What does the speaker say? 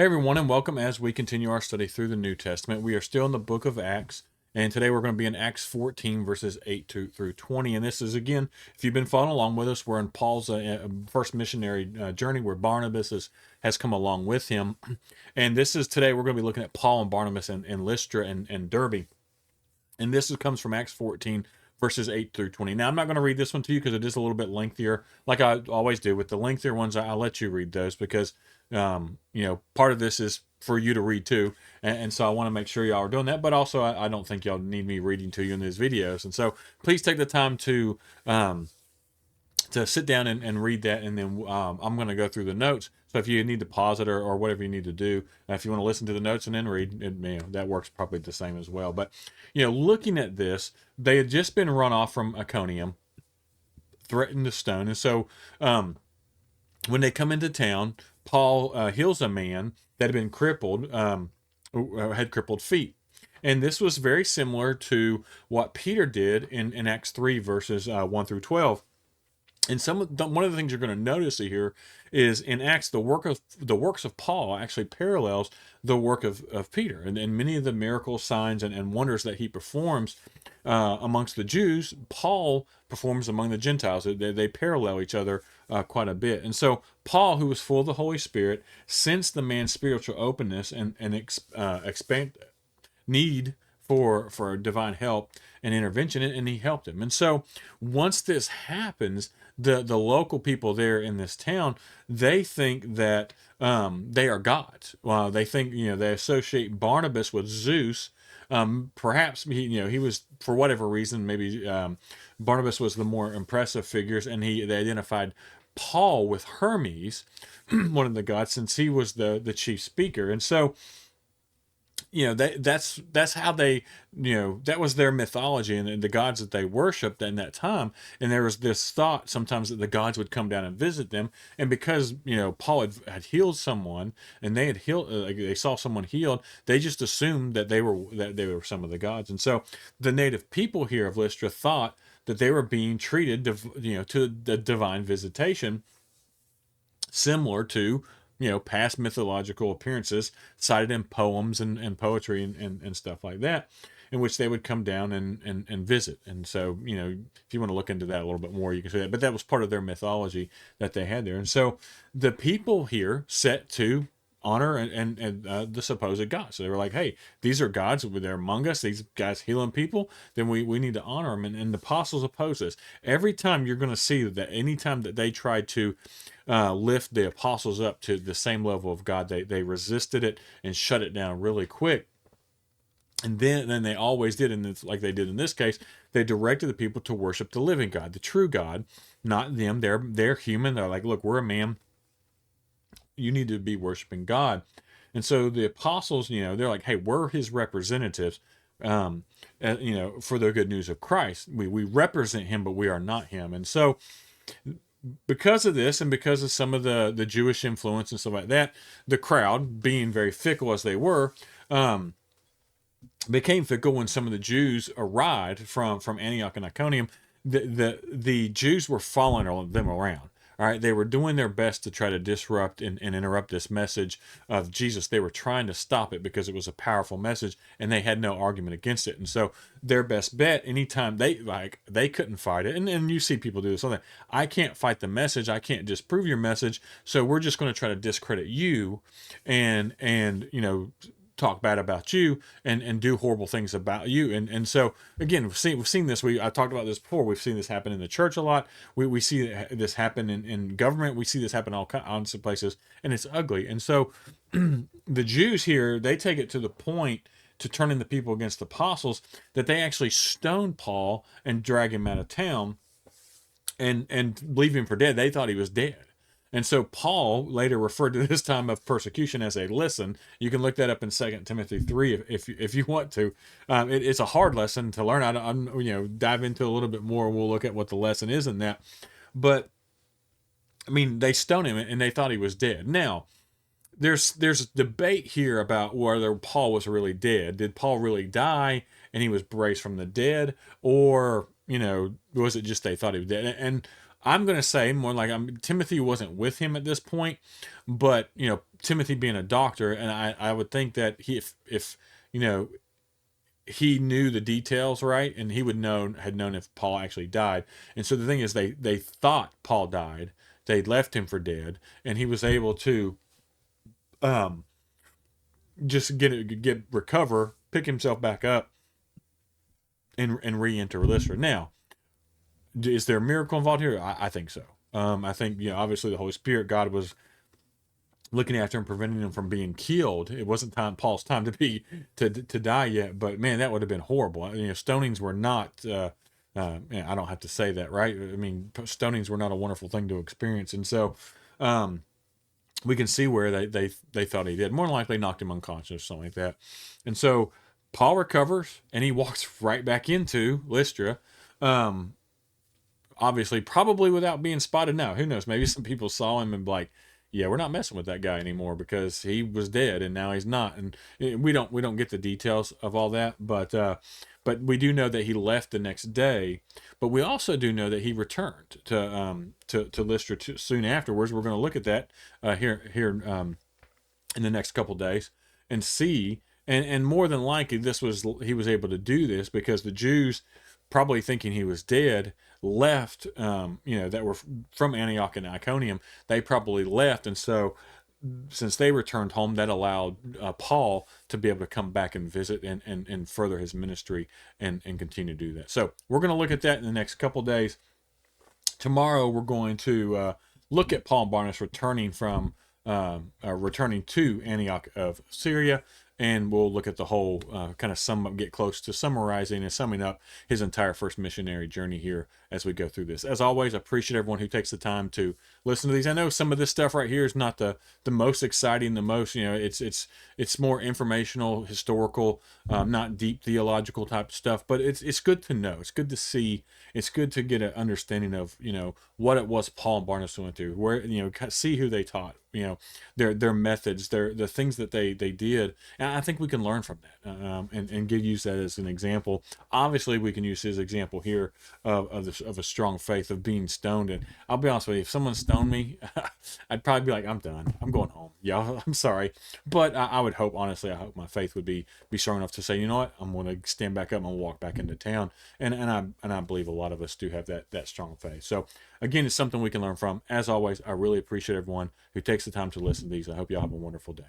Hey everyone, and welcome as we continue our study through the New Testament. We are still in the book of Acts, and today we're going to be in Acts 14, verses 8 through 20. And this is, again, if you've been following along with us, we're in Paul's first missionary journey where Barnabas has come along with him. And this is today we're going to be looking at Paul and Barnabas and Lystra and Derbe. And comes from Acts 14, verses 8 through 20. Now, I'm not going to read this one to you because it is a little bit lengthier, like I always do. With the lengthier ones, I'll let you read those because, part of this is for you to read too. And so I want to make sure y'all are doing that. But also, I don't think y'all need me reading to you in these videos. And so please take the time to sit down and read that, and then I'm going to go through the notes. So if you need to pause it or whatever you need to do, if you want to listen to the notes and then read, that works probably the same as well. But looking at this, they had just been run off from Iconium, threatened to stone, and so when they come into town, Paul heals a man that had been crippled, had crippled feet. And this was very similar to what Peter did in Acts 3, verses 1 through 12. And one of the things you're going to notice here is in Acts, the works of Paul actually parallels the work of Peter, and many of the miracles, signs, and wonders that he performs amongst the Jews, Paul performs among the Gentiles. They parallel each other quite a bit. And so Paul, who was full of the Holy Spirit, sensed the man's spiritual openness and expand need for divine help and intervention, and he helped him. And so once this happens, the local people there in this town, they think that they are gods. They think, they associate Barnabas with Zeus. Perhaps he was, for whatever reason, maybe Barnabas was the more impressive figures, and they identified Paul with Hermes, one of the gods, since he was the chief speaker. And so that's how they, that was their mythology and the gods that they worshipped in that time. And there was this thought sometimes that the gods would come down and visit them. And because Paul had healed someone, and they had healed, they saw someone healed, they just assumed that they were some of the gods. And so the native people here of Lystra thought that they were being treated to the divine visitation, similar to past mythological appearances cited in poems and poetry and stuff like that, in which they would come down and visit. And so, if you want to look into that a little bit more, you can see that. But that was part of their mythology that they had there. And so the people here set to honor and the supposed gods. So they were like, hey, these are gods, they're among us, these guys healing people, then we need to honor them. And the apostles oppose this. Every time you're going to see that anytime that they tried to lift the apostles up to the same level of God, they resisted it and shut it down really quick. And then they always did, and it's like they did in this case, they directed the people to worship the living God, the true God, not them. They're human. They're like, look, we're a man. You need to be worshiping God. And so the apostles, they're like, hey, we're his representatives, for the good news of Christ. We represent him, but we are not him. And so because of this, and because of some of the Jewish influence and stuff like that, the crowd, being very fickle as they were, became fickle when some of the Jews arrived from Antioch and Iconium. The Jews were following them around. All right, they were doing their best to try to disrupt and interrupt this message of Jesus. They were trying to stop it because it was a powerful message, and they had no argument against it. And so their best bet, anytime they couldn't fight it, and you see people do this all the time. I can't fight the message. I can't disprove your message. So we're just going to try to discredit you, and talk bad about you and do horrible things about you. And so again, we've seen this. I talked about this before. We've seen this happen in the church a lot. We see this happen in government. We see this happen all kinds of places, and it's ugly. And so the Jews here, they take it to the point to turning the people against the apostles that they actually stone Paul and drag him out of town and leave him for dead. They thought he was dead. And so Paul later referred to this time of persecution as a lesson. You can look that up in 2 Timothy 3 if you want to. It's a hard lesson to learn. I'm dive into a little bit more. We'll look at what the lesson is in that. But they stoned him and they thought he was dead. Now, there's debate here about whether Paul was really dead. Did Paul really die and he was raised from the dead, or was it just they thought he was dead? And I'm going to say more like Timothy wasn't with him at this point, but Timothy being a doctor, and I would think that if you know he knew the details right, and he would had known if Paul actually died. And so the thing is, they thought Paul died. They left him for dead, and he was able to um, just get recover, pick himself back up, and re-enter Lystra. Now, is there a miracle involved here? I think so. I think obviously the Holy Spirit, God was looking after him, preventing him from being killed. It wasn't Paul's time to die yet, but man, that would have been horrible. Stonings were not. I don't have to say that, right? I mean, stonings were not a wonderful thing to experience, and so we can see where they thought he did. More than likely, knocked him unconscious, something like that. And so Paul recovers, and he walks right back into Lystra. Um, Obviously, probably without being spotted. Now, who knows? Maybe some people saw him and be like, yeah, we're not messing with that guy anymore because he was dead and now he's not. And we don't get the details of all that, but we do know that he left the next day. But we also do know that he returned to Lystra soon afterwards. We're going to look at that here in the next couple days and see. And more than likely, he was able to do this because the Jews, probably thinking he was dead, left. That were from Antioch and Iconium. They probably left, and so since they returned home, that allowed Paul to be able to come back and visit and further his ministry and continue to do that. So we're going to look at that in the next couple days. Tomorrow we're going to look at Paul and Barnabas returning to Antioch of Syria, and we'll look at the whole kind of get close to summarizing and summing up his entire first missionary journey here as we go through this. As always, I appreciate everyone who takes the time to listen to these. I know some of this stuff right here is not the most exciting, the most it's more informational, historical, not deep theological type stuff, but it's good to know. It's good to see. It's good to get an understanding of what it was Paul and Barnabas went through, where see who they taught, their methods, the things that they did, and I think we can learn from that, and use that as an example. Obviously, we can use his example here of a strong faith, of being stoned. And I'll be honest with you, if someone stoned me, I'd probably be like, I'm done. I'm going home. Yeah, I'm sorry, but I would hope, honestly, I hope my faith would be strong enough to say, you know what, I'm going to stand back up and walk back into town. And I believe a lot of us do have that strong faith. So again, it's something we can learn from. As always, I really appreciate everyone who takes the time to listen to these. I hope y'all have a wonderful day.